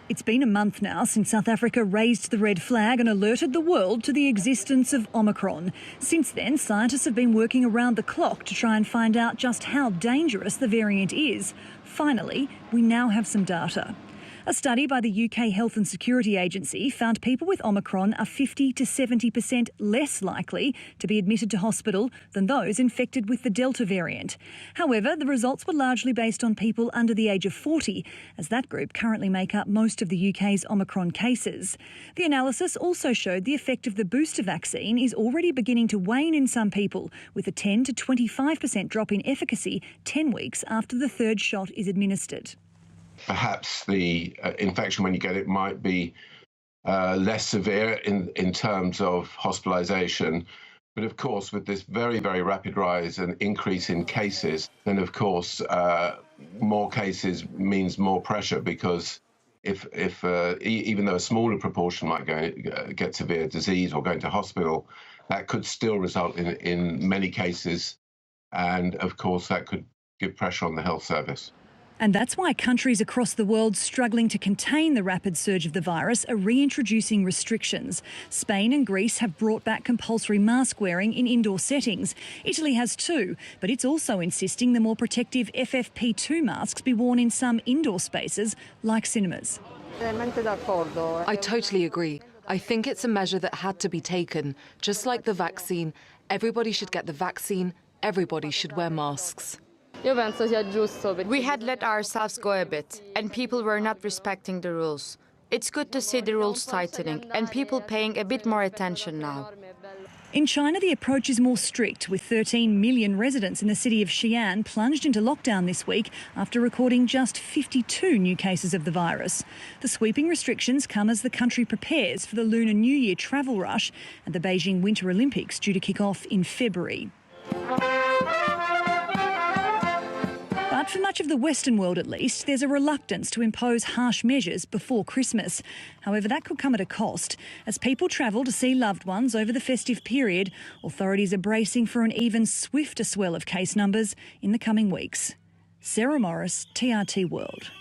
It's been a month now since South Africa raised the red flag and alerted the world to the existence of Omicron. Since then, scientists have been working around the clock to try and find out just how dangerous the variant is. Finally, we now have some data. A study by the UK Health and Security Agency found people with Omicron are 50 to 70% less likely to be admitted to hospital than those infected with the Delta variant. However, the results were largely based on people under the age of 40, as that group currently make up most of the UK's Omicron cases. The analysis also showed the effect of the booster vaccine is already beginning to wane in some people, with a 10 to 25% drop in efficacy 10 weeks after the third shot is administered. Perhaps the infection when you get it might be less severe in terms of hospitalisation. But of course, with this very, very rapid rise and increase in cases, then of course, more cases means more pressure, because if even though a smaller proportion might get severe disease or go into hospital, that could still result in many cases. And of course, that could give pressure on the health service. And that's why countries across the world struggling to contain the rapid surge of the virus are reintroducing restrictions. Spain and Greece have brought back compulsory mask wearing in indoor settings. Italy has too, but it's also insisting the more protective FFP2 masks be worn in some indoor spaces like cinemas. I totally agree. I think it's a measure that had to be taken. Just like the vaccine, everybody should get the vaccine, everybody should wear masks. We had let ourselves go a bit, and people were not respecting the rules. It's good to see the rules tightening and people paying a bit more attention now. In China, the approach is more strict, with 13 million residents in the city of Xi'an plunged into lockdown this week after recording just 52 new cases of the virus. The sweeping restrictions come as the country prepares for the Lunar New Year travel rush and the Beijing Winter Olympics due to kick off in February. But for much of the Western world at least, there's a reluctance to impose harsh measures before Christmas. However, that could come at a cost. As people travel to see loved ones over the festive period, authorities are bracing for an even swifter swell of case numbers in the coming weeks. Sarah Morice, TRT World.